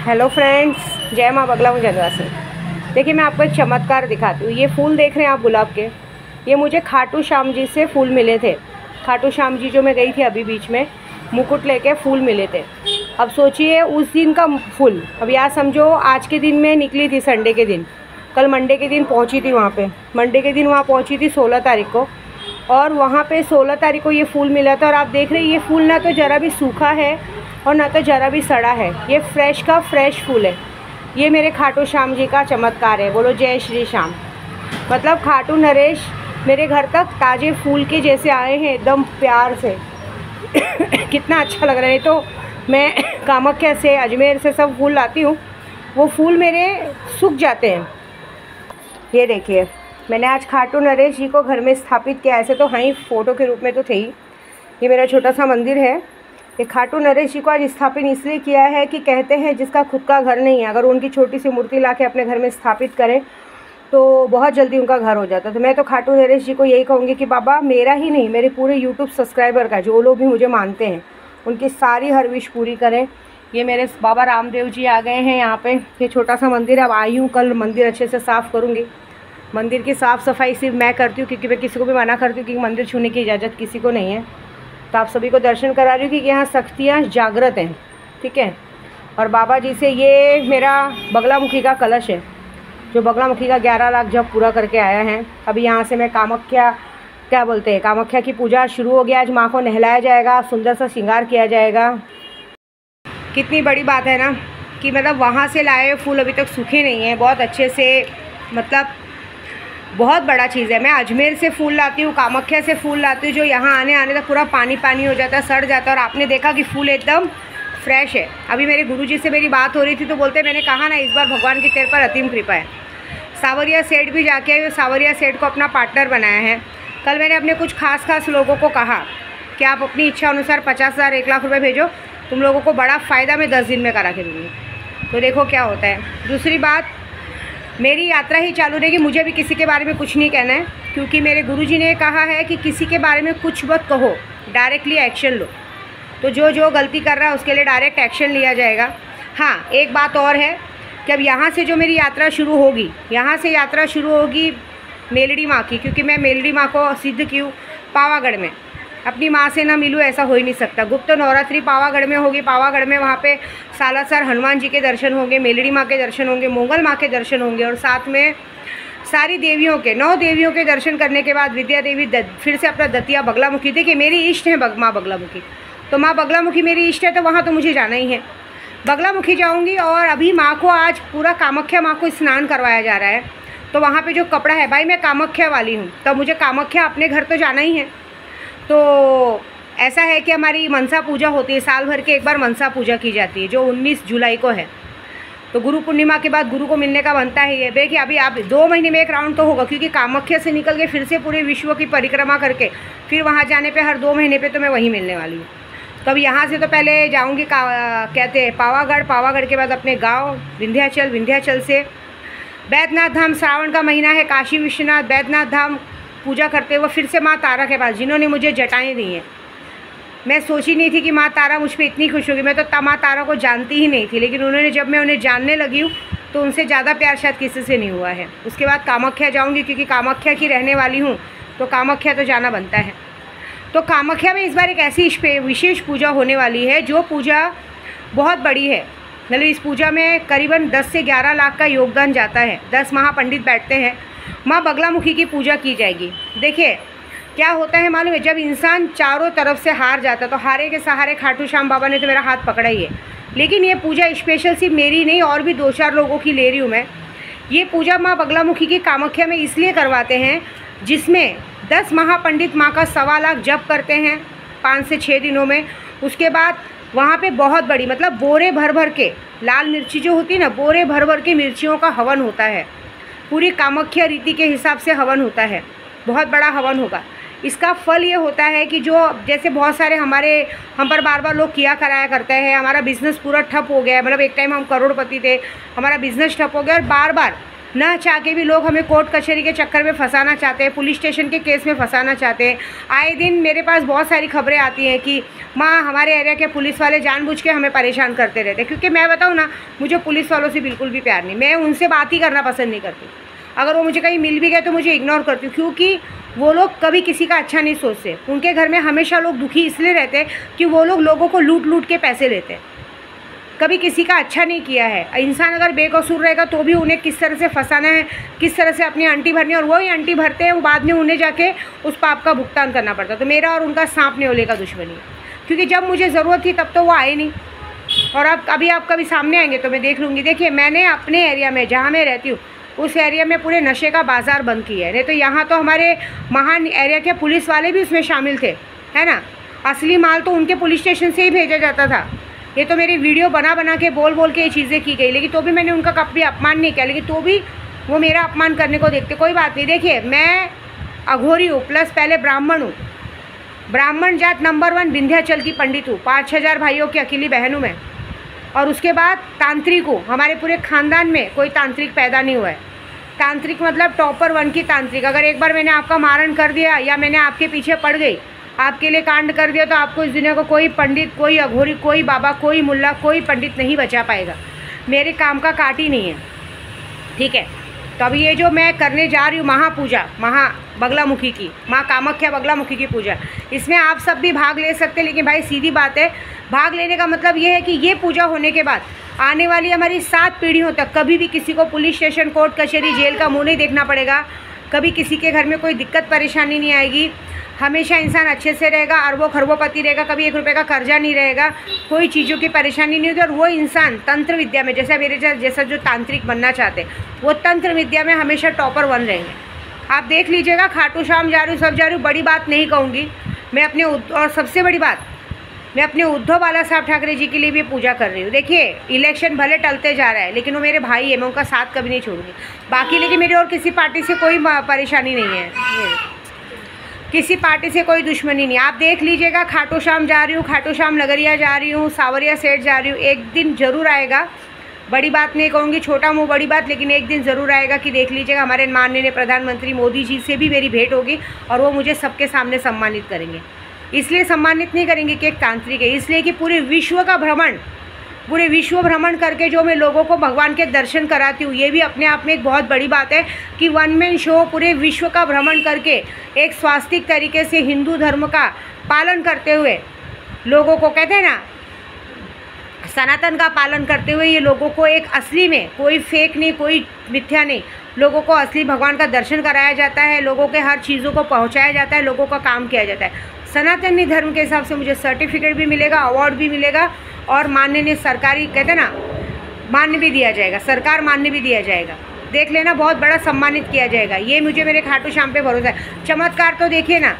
Hello friends, जय माँ बगला मुजंदवासी। देखिए, मैं आपको एक चमत्कार दिखाती हूँ। ये फूल देख रहे हैं आप गुलाब के, ये मुझे खाटू श्याम जी से फूल मिले थे। खाटू श्याम जी जो मैं गई थी अभी बीच में, मुकुट लेके फूल मिले थे। अब सोचिए उस दिन का फूल, अब यार समझो आज के दिन में निकली थी, संडे के दिन, कल मंडे के दिन पहुँची थी वहाँ पे। मंडे के दिन वहाँ पहुँची थी 16 तारीख को, और वहाँ पे 16 तारीख को ये फूल मिला था। और आप देख रहे हैं ये फूल ना तो ज़रा भी सूखा है और ना तो ज़रा भी सड़ा है, ये फ्रेश का फ्रेश फूल है। ये मेरे खाटू श्याम जी का चमत्कार है। बोलो जय श्री श्याम। मतलब खाटू नरेश मेरे घर तक ताज़े फूल के जैसे आए हैं, एकदम प्यार से। कितना अच्छा लग रहा है। तो मैं कामाख्या से, अजमेर से सब फूल लाती हूँ, वो फूल मेरे सूख जाते हैं। ये देखिए, मैंने आज खाटू नरेश जी को घर में स्थापित किया। ऐसे तो हाँ, फ़ोटो के रूप में तो थे ही। ये मेरा छोटा सा मंदिर है। ये खाटू नरेश जी को आज स्थापित इसलिए किया है कि कहते हैं जिसका खुद का घर नहीं है, अगर उनकी छोटी सी मूर्ति लाके अपने घर में स्थापित करें तो बहुत जल्दी उनका घर हो जाता है। तो मैं तो खाटू नरेश जी को यही कहूँगी कि बाबा, मेरा ही नहीं, मेरे पूरे यूट्यूब सब्सक्राइबर का, जो लोग भी मुझे मानते हैं, उनकी सारी हर विश पूरी करें। ये मेरे बाबा रामदेव जी आ गए हैं यहाँ पे। ये छोटा सा मंदिर है। अब आई हूँ, कल मंदिर अच्छे से साफ़ करूँगी। मंदिर की साफ़ सफाई सिर्फ मैं करती हूँ, क्योंकि मैं किसी को भी मना करती हूँ कि मंदिर छूने की इजाज़त किसी को नहीं है। तो आप सभी को दर्शन करा रही हूँ कि यहाँ शक्तियाँ जागृत हैं, ठीक है। और बाबा जी से ये मेरा बगलामुखी का कलश है, जो बगलामुखी का 11 लाख जप पूरा करके आया है। अभी यहाँ से मैं कामाख्या, क्या बोलते हैं, कामाख्या की पूजा शुरू हो गया। आज माँ को नहलाया जाएगा, सुंदर सा श्रृंगार किया जाएगा। कितनी बड़ी बात है ना कि मतलब वहाँ से लाए हुए फूल अभी तक सूखे नहीं हैं, बहुत अच्छे से, मतलब बहुत बड़ा चीज़ है। मैं अजमेर से फूल लाती हूँ, कामाख्या से फूल लाती हूँ, जो यहाँ आने तक पूरा पानी पानी हो जाता है, सड़ जाता है। और आपने देखा कि फूल एकदम फ्रेश है। अभी मेरे गुरुजी से मेरी बात हो रही थी तो बोलते, मैंने कहा ना इस बार भगवान की तेरे पर अतीम कृपा है। सावरिया सेठ भी जाके आए, सावरिया सेठ को अपना पार्टनर बनाया है। कल मैंने अपने कुछ खास लोगों को कहा कि आप अपनी इच्छा अनुसार 50,000 1 लाख रुपये भेजो, तुम लोगों को बड़ा फ़ायदा मैं 10 दिन में करा के दूँगी। तो देखो क्या होता है। दूसरी बात, मेरी यात्रा ही चालू रहेगी। मुझे भी किसी के बारे में कुछ नहीं कहना है, क्योंकि मेरे गुरुजी ने कहा है कि किसी के बारे में कुछ मत कहो, डायरेक्टली एक्शन लो। तो जो गलती कर रहा है उसके लिए डायरेक्ट एक्शन लिया जाएगा। हाँ, एक बात और है कि अब यहाँ से जो मेरी यात्रा शुरू होगी, यहाँ से यात्रा शुरू होगी मेलड़ी माँ की, क्योंकि मैं मेलड़ी माँ को सिद्ध की हूँ पावागढ़ में। अपनी माँ से ना मिलूँ ऐसा हो ही नहीं सकता। गुप्त नवरात्रि पावागढ़ में होगी। पावागढ़ में वहाँ पे सालासर हनुमान जी के दर्शन होंगे, मेलड़ी माँ के दर्शन होंगे, मंगल माँ के दर्शन होंगे, और साथ में सारी देवियों के, 9 देवियों के दर्शन करने के बाद विद्या देवी फिर से अपना दतिया बगलामुखी। देखिए, मेरी इष्ट है माँ बगलामुखी, तो माँ बगलामुखी मेरी इष्ट है, तो वहाँ तो मुझे जाना ही है। बगलामुखी जाऊँगी। और अभी माँ को आज पूरा कामाख्या माँ को स्नान करवाया जा रहा है, तो वहाँ पर जो कपड़ा है, भाई मैं कामाख्या वाली हूँ, तो मुझे कामाख्या अपने घर तो जाना ही है। तो ऐसा है कि हमारी मनसा पूजा होती है, साल भर के एक बार मनसा पूजा की जाती है, जो 19 जुलाई को है। तो गुरु पूर्णिमा के बाद गुरु को मिलने का बनता है। ये देखिए, अभी आप 2 महीने में एक राउंड तो होगा, क्योंकि कामाख्या से निकल के फिर से पूरे विश्व की परिक्रमा करके फिर वहाँ जाने पे हर 2 महीने पे तो मैं वहीं मिलने वाली हूँ। तो अब यहाँ से तो पहले जाऊँगी कहते हैं पावागढ़, पावागढ़ के बाद अपने गाँव विंध्याचल, विंध्याचल से बैद्यनाथ धाम। श्रावण का महीना है, काशी विश्वनाथ बैद्यनाथ धाम पूजा करते हुए फिर से माँ तारा के पास, जिन्होंने मुझे जटाएँ दी हैं। मैं सोची नहीं थी कि माँ तारा मुझ पर इतनी खुश होगी। मैं तो माँ तारा को जानती ही नहीं थी, लेकिन उन्होंने, जब मैं उन्हें जानने लगी हूँ तो उनसे ज़्यादा प्यार शायद किसी से नहीं हुआ है। उसके बाद कामाख्या जाऊँगी, क्योंकि कामाख्या की रहने वाली हूँ, तो कामाख्या तो जाना बनता है। तो कामाख्या में इस बार एक ऐसी विशेष पूजा होने वाली है, जो पूजा बहुत बड़ी है। मतलब इस पूजा में करीबन 10 से 11 लाख का योगदान जाता है। 10 महापंडित बैठते हैं, माँ बगलामुखी की पूजा की जाएगी। देखिए क्या होता है मालूम है, जब इंसान चारों तरफ से हार जाता है, तो हारे के सहारे खाटू श्याम बाबा ने तो मेरा हाथ पकड़ा ही है। लेकिन ये पूजा स्पेशल सिर्फ मेरी नहीं, और भी 2-4 लोगों की ले रही हूँ मैं। ये पूजा माँ बगलामुखी की कामाख्या में इसलिए करवाते हैं, जिसमें 10 महापंडित माँ का 1.25 लाख जप करते हैं 5 से 6 दिनों में। उसके बाद वहाँ पे बहुत बड़ी, मतलब बोरे भर के लाल मिर्ची जो होती है ना, बोरे भर के मिर्चियों का हवन होता है। पूरी कामाख्या रीति के हिसाब से हवन होता है, बहुत बड़ा हवन होगा। इसका फल ये होता है कि जो, जैसे बहुत सारे हम पर बार लोग किया कराया करते हैं, हमारा बिज़नेस पूरा ठप हो गया है। मतलब एक टाइम हम करोड़पति थे, हमारा बिज़नेस ठप हो गया, और बार ना चाह के भी लोग हमें कोर्ट कचहरी के चक्कर में फंसाना चाहते हैं, पुलिस स्टेशन के केस में फंसाना चाहते हैं। आए दिन मेरे पास बहुत सारी खबरें आती हैं कि माँ हमारे एरिया के पुलिस वाले जानबूझ के हमें परेशान करते रहते हैं। क्योंकि मैं बताऊँ ना, मुझे पुलिस वालों से बिल्कुल भी प्यार नहीं, मैं उनसे बात ही करना पसंद नहीं करती। अगर वो मुझे कहीं मिल भी गए तो मुझे इग्नोर करती हूँ, क्योंकि वो लोग कभी किसी का अच्छा नहीं सोचते। उनके घर में हमेशा लोग दुखी इसलिए रहते हैं कि वो लोगों को लूट लूट के पैसे लेते हैं, कभी किसी का अच्छा नहीं किया है। इंसान अगर बेकसूर रहेगा तो भी उन्हें किस तरह से फंसाना है, किस तरह से अपनी अंटी भरनी है, और वही अंटी भरते हैं, वो बाद में उन्हें जाके उस पाप का भुगतान करना पड़ता। तो मेरा और उनका सांप नेवले का दुश्मनी है, क्योंकि जब मुझे ज़रूरत थी तब तो वो आए नहीं, और अब अभी आप कभी सामने आएंगे तो मैं देख लूँगी। देखिए, मैंने अपने एरिया में जहाँ मैं रहती हूँ उस एरिया में पूरे नशे का बाज़ार बंद किया है। नहीं तो यहाँ तो हमारे महान एरिया के पुलिस वाले भी उसमें शामिल थे, है ना। असली माल तो उनके पुलिस स्टेशन से ही भेजा जाता था। ये तो मेरी वीडियो बना के बोल के ये चीज़ें की गई, लेकिन तो भी मैंने उनका कभी अपमान नहीं किया, लेकिन तो भी वो मेरा अपमान करने को देखते। कोई बात नहीं, देखिए मैं अघोरी हूँ, प्लस पहले ब्राह्मण हूँ, ब्राह्मण जात नंबर 1 विंध्याचल की पंडित हूँ, 5,000 भाइयों की अकेली बहन हूँ मैं। और उसके बाद तांत्रिक हूँ, हमारे पूरे ख़ानदान में कोई तांत्रिक पैदा नहीं हुआ है। तांत्रिक मतलब टॉपर 1 की तांत्रिक। अगर एक बार मैंने आपका मारण कर दिया या मैंने आपके पीछे पड़ गई, आपके लिए कांड कर दिया, तो आपको इस दुनिया को कोई पंडित, कोई अघोरी, कोई बाबा, कोई मुल्ला, कोई पंडित नहीं बचा पाएगा। मेरे काम का काट ही नहीं है, ठीक है। तो अभी ये जो मैं करने जा रही हूँ महापूजा, बगलामुखी की, माँ कामाख्या बगलामुखी की पूजा, इसमें आप सब भी भाग ले सकते हैं। लेकिन भाई सीधी बात है, भाग लेने का मतलब ये है कि ये पूजा होने के बाद आने वाली हमारी 7 पीढ़ियों तक कभी भी किसी को पुलिस स्टेशन, कोर्ट कचहरी, जेल का मुँह नहीं देखना पड़ेगा। कभी किसी के घर में कोई दिक्कत परेशानी नहीं आएगी। हमेशा इंसान अच्छे से रहेगा, अरबों खरबोपति रहेगा, कभी 1 रुपये का कर्जा नहीं रहेगा, कोई चीज़ों की परेशानी नहीं होगी। और वो इंसान तंत्र विद्या में, जैसा मेरे जैसा जो तांत्रिक बनना चाहते, वो तंत्र विद्या में हमेशा टॉपर 1 रहेंगे। आप देख लीजिएगा, खाटू श्याम जा रही हूँ, सब जा रही हूँ, बड़ी बात नहीं कहूँगी मैं अपने। और सबसे बड़ी बात, मैं अपने उद्धव बाला साहब ठाकरे जी के लिए भी पूजा कर रही हूँ। देखिए, इलेक्शन भले टलते जा रहा है, लेकिन वो मेरे भाई है, मैं उनका साथ कभी नहीं छोड़ूंगी। बाकी लेकिन मेरी और किसी पार्टी से कोई परेशानी नहीं है, किसी पार्टी से कोई दुश्मनी नहीं। आप देख लीजिएगा, खाटू श्याम जा रही हूँ, खाटू श्याम नगरिया जा रही हूँ, सावरिया सेठ जा रही हूँ। एक दिन ज़रूर आएगा, बड़ी बात नहीं कहूँगी, छोटा मुँह बड़ी बात, लेकिन एक दिन ज़रूर आएगा कि देख लीजिएगा, हमारे माननीय प्रधानमंत्री मोदी जी से भी मेरी भेंट होगी और वो मुझे सबके सामने सम्मानित करेंगे। इसलिए सम्मानित नहीं करेंगे कि एक तांत्रिक है, इसलिए कि पूरे विश्व भ्रमण करके जो मैं लोगों को भगवान के दर्शन कराती हूँ, ये भी अपने आप में एक बहुत बड़ी बात है कि 1 मैन शो पूरे विश्व का भ्रमण करके एक स्वास्तिक तरीके से हिंदू धर्म का पालन करते हुए, लोगों को कहते हैं ना, सनातन का पालन करते हुए, ये लोगों को एक असली में, कोई फेक नहीं, कोई मिथ्या नहीं, लोगों को असली भगवान का दर्शन कराया जाता है, लोगों के हर चीज़ों को पहुँचाया जाता है, लोगों का काम किया जाता है। सनातनी धर्म के हिसाब से मुझे सर्टिफिकेट भी मिलेगा, अवार्ड भी मिलेगा, और माननीय सरकारी, कहते हैं ना, मान्य भी दिया जाएगा, सरकार मान्य भी दिया जाएगा। देख लेना, बहुत बड़ा सम्मानित किया जाएगा। ये मुझे मेरे खाटू श्याम पे भरोसा है। चमत्कार तो देखिए ना,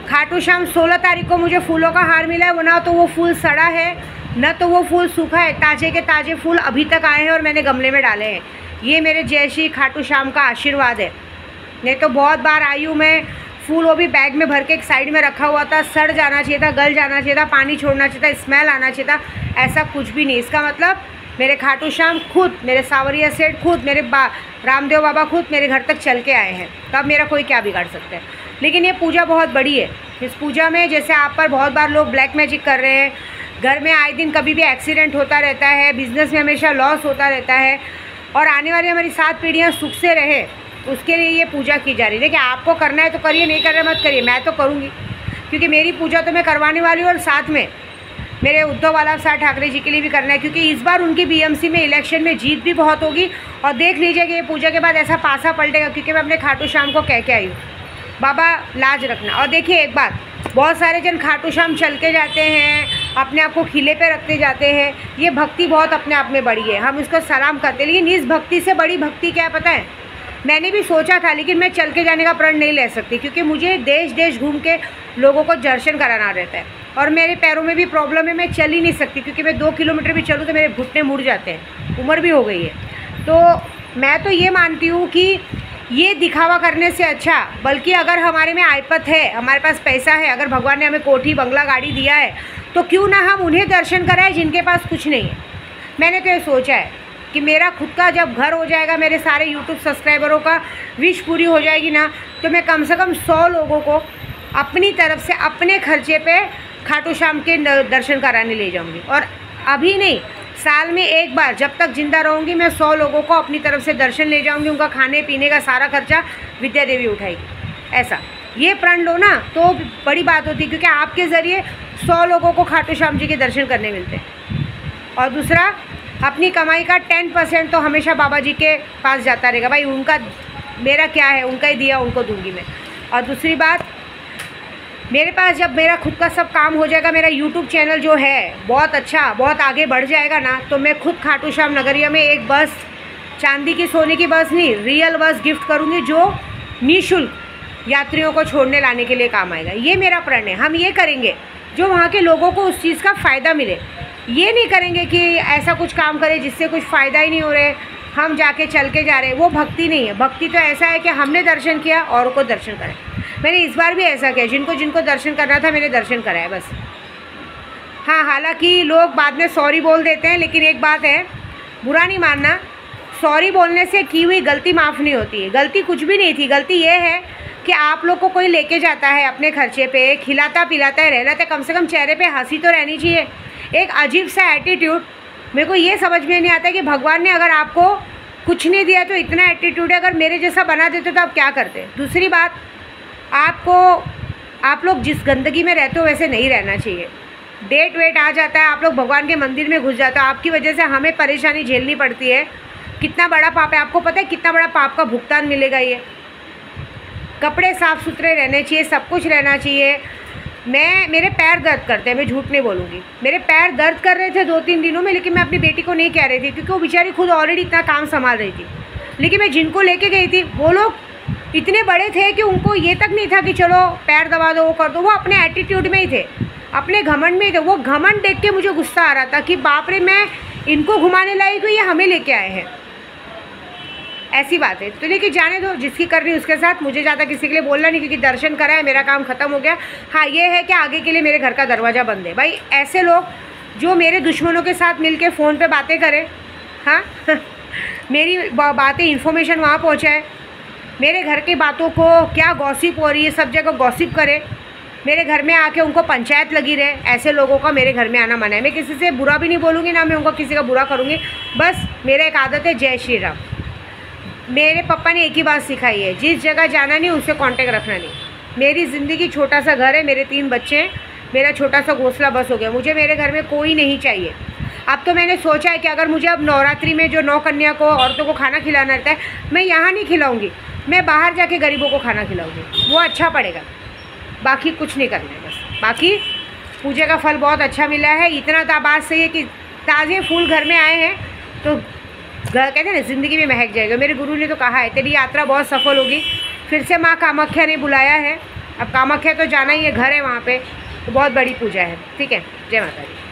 खाटू श्याम 16 तारीख को मुझे फूलों का हार मिला है। वो ना तो वो फूल सड़ा है, न तो वो फूल सूखा है, ताज़े के ताज़े फूल अभी तक आए हैं और मैंने गमले में डाले हैं। ये मेरे जय श्री खाटू श्याम का आशीर्वाद है। नहीं तो बहुत बार आई हूँ मैं, फूल वो भी बैग में भर के एक साइड में रखा हुआ था, सड़ जाना चाहिए था, गल जाना चाहिए था, पानी छोड़ना चाहिए था, स्मेल आना चाहिए था, ऐसा कुछ भी नहीं। इसका मतलब मेरे खाटू श्याम खुद, मेरे सावरिया सेठ खुद, मेरे रामदेव बाबा खुद मेरे घर तक चल के आए हैं, तब मेरा कोई क्या बिगाड़ सकता है। लेकिन ये पूजा बहुत बड़ी है। इस पूजा में जैसे आप पर बहुत बार लोग ब्लैक मैजिक कर रहे हैं, घर में आए दिन कभी भी एक्सीडेंट होता रहता है, बिजनेस में हमेशा लॉस होता रहता है, और आने वाली हमारी 7 पीढ़ियाँ सुख से रहे, उसके लिए ये पूजा की जा रही है। देखिए, आपको करना है तो करिए, नहीं करना मत करिए, मैं तो करूँगी, क्योंकि मेरी पूजा तो मैं करवाने वाली हूँ। और साथ में मेरे उद्धव बाला साहब ठाकरे जी के लिए भी करना है, क्योंकि इस बार उनकी बीएमसी में इलेक्शन में जीत भी बहुत होगी। और देख लीजिए कि ये पूजा के बाद ऐसा पासा पलटेगा, क्योंकि मैं अपने खाटू श्याम को कह के आई हूँ, बाबा लाज रखना। और देखिए एक बात, बहुत सारे जन खाटू श्याम चल के जाते हैं, अपने आप को खिले पे रखते जाते हैं, ये भक्ति बहुत अपने आप में बड़ी है, हम इसको सलाम करते हैं। लेकिन इस भक्ति से बड़ी भक्ति क्या है पता है? मैंने भी सोचा था, लेकिन मैं चल के जाने का प्रण नहीं ले सकती, क्योंकि मुझे देश देश घूम के लोगों को दर्शन कराना रहता है, और मेरे पैरों में भी प्रॉब्लम है, मैं चल ही नहीं सकती, क्योंकि मैं 2 किलोमीटर भी चलूँ तो मेरे घुटने मुड़ जाते हैं, उम्र भी हो गई है। तो मैं तो ये मानती हूँ कि ये दिखावा करने से अच्छा, बल्कि अगर हमारे में आयपत है, हमारे पास पैसा है, अगर भगवान ने हमें कोठी बंगला गाड़ी दिया है, तो क्यों ना हम उन्हें दर्शन कराएं जिनके पास कुछ नहीं है। मैंने तो ये सोचा है। कि मेरा खुद का जब घर हो जाएगा, मेरे सारे यूट्यूब सब्सक्राइबरों का विश पूरी हो जाएगी ना, तो मैं कम से कम 100 लोगों को अपनी तरफ से अपने खर्चे पे खाटू श्याम के दर्शन कराने ले जाऊंगी। और अभी नहीं, साल में एक बार जब तक जिंदा रहूँगी मैं 100 लोगों को अपनी तरफ से दर्शन ले जाऊंगी। उनका खाने पीने का सारा खर्चा विद्या देवी उठाएगी। ऐसा ये प्रण लो ना तो बड़ी बात होती है, क्योंकि आपके ज़रिए 100 लोगों को खाटू श्याम जी के दर्शन करने मिलते हैं। और दूसरा, अपनी कमाई का 10% तो हमेशा बाबा जी के पास जाता रहेगा। भाई उनका, मेरा क्या है, उनका ही दिया उनको दूंगी मैं। और दूसरी बात, मेरे पास जब मेरा खुद का सब काम हो जाएगा, मेरा यूट्यूब चैनल जो है बहुत अच्छा, बहुत आगे बढ़ जाएगा ना, तो मैं खुद खाटू श्याम नगरिया में एक बस, चांदी की सोने की बस नहीं, रियल बस गिफ्ट करूँगी जो निःशुल्क यात्रियों को छोड़ने लाने के लिए काम आएगा। ये मेरा प्रण है। हम ये करेंगे जो वहाँ के लोगों को उस चीज़ का फ़ायदा मिले। ये नहीं करेंगे कि ऐसा कुछ काम करें जिससे कुछ फ़ायदा ही नहीं हो रहे, हम जाके चल के जा रहे हैं। वो भक्ति नहीं है। भक्ति तो ऐसा है कि हमने दर्शन किया और को दर्शन करें। मैंने इस बार भी ऐसा किया, जिनको जिनको दर्शन करना था मैंने दर्शन कराया बस। हाँ, हालांकि लोग बाद में सॉरी बोल देते हैं, लेकिन एक बात है, बुरा नहीं मानना, सॉरी बोलने से की हुई गलती माफ़ नहीं होती है। गलती कुछ भी नहीं थी। गलती ये है कि आप लोग को कोई लेके जाता है अपने खर्चे पे, खिलाता पिलाता है, रहना, तो कम से कम चेहरे पे हंसी तो रहनी चाहिए। एक अजीब सा एटीट्यूड, मेरे को ये समझ में नहीं आता कि भगवान ने अगर आपको कुछ नहीं दिया तो इतना एटीट्यूड है, अगर मेरे जैसा बना देते तो आप क्या करते। दूसरी बात, आप लोग जिस गंदगी में रहते हो वैसे नहीं रहना चाहिए। डेट वेट आ जाता है, आप लोग भगवान के मंदिर में घुस जाते हो, आपकी वजह से हमें परेशानी झेलनी पड़ती है। कितना बड़ा पाप है, आपको पता है कितना बड़ा पाप का भुगतान मिलेगा ये। कपड़े साफ़ सुथरे रहने चाहिए, सब कुछ रहना चाहिए। मेरे पैर दर्द करते हैं, मैं झूठ नहीं बोलूँगी, मेरे पैर दर्द कर रहे थे 2-3 दिनों में, लेकिन मैं अपनी बेटी को नहीं कह रही थी क्योंकि वो बेचारी खुद ऑलरेडी इतना काम संभाल रही थी। लेकिन मैं जिनको लेके गई थी वो लोग इतने बड़े थे कि उनको ये तक नहीं था कि चलो पैर दबा दो, वो कर दो। वो अपने एटीट्यूड में ही थे, अपने घमंड में ही थे। वो घमंड देख के मुझे गुस्सा आ रहा था कि बाप रे, मैं इनको घुमाने लाई तो ये हमें लेके आए हैं। ऐसी बात है। तो लेकिन जाने दो, जिसकी कर रही उसके साथ, मुझे ज़्यादा किसी के लिए बोलना नहीं, क्योंकि दर्शन करा है, मेरा काम ख़त्म हो गया। हाँ, ये है कि आगे के लिए मेरे घर का दरवाज़ा बंद है। भाई ऐसे लोग जो मेरे दुश्मनों के साथ मिलके फ़ोन पे बातें करें, हाँ मेरी बातें, इन्फॉर्मेशन वहाँ पहुँचाए, मेरे घर की बातों को क्या गॉसिप हो रही है सब जगह गॉसिप करे, मेरे घर में आके उनको पंचायत लगी रहे, ऐसे लोगों का मेरे घर में आना मना है। मैं किसी से बुरा भी नहीं बोलूँगी, ना मैं उनको किसी का बुरा करूँगी। बस मेरा एक आदत है, जय श्री राम। मेरे पापा ने एक ही बात सिखाई है, जिस जगह जाना नहीं उससे कांटेक्ट रखना नहीं। मेरी ज़िंदगी छोटा सा घर है, मेरे 3 बच्चे हैं, मेरा छोटा सा घोंसला बस हो गया। मुझे मेरे घर में कोई नहीं चाहिए। अब तो मैंने सोचा है कि अगर मुझे अब नवरात्रि में जो 9 कन्या को, औरतों को खाना खिलाना रहता है, मैं यहाँ नहीं खिलाऊँगी, मैं बाहर जाके गरीबों को खाना खिलाऊँगी, वो अच्छा पड़ेगा। बाकी कुछ नहीं करना है बस। बाकी पूजा का फल बहुत अच्छा मिला है। इतना तो बात सही है कि ताज़े फूल घर में आए हैं तो घर, कहते हैं ना, ज़िंदगी में महक जाएगा। मेरे गुरु ने तो कहा है तेरी यात्रा बहुत सफल होगी। फिर से माँ कामाख्या ने बुलाया है। अब कामाख्या तो जाना ही है, घर है वहाँ पे, तो बहुत बड़ी पूजा है। ठीक है, जय माता दी।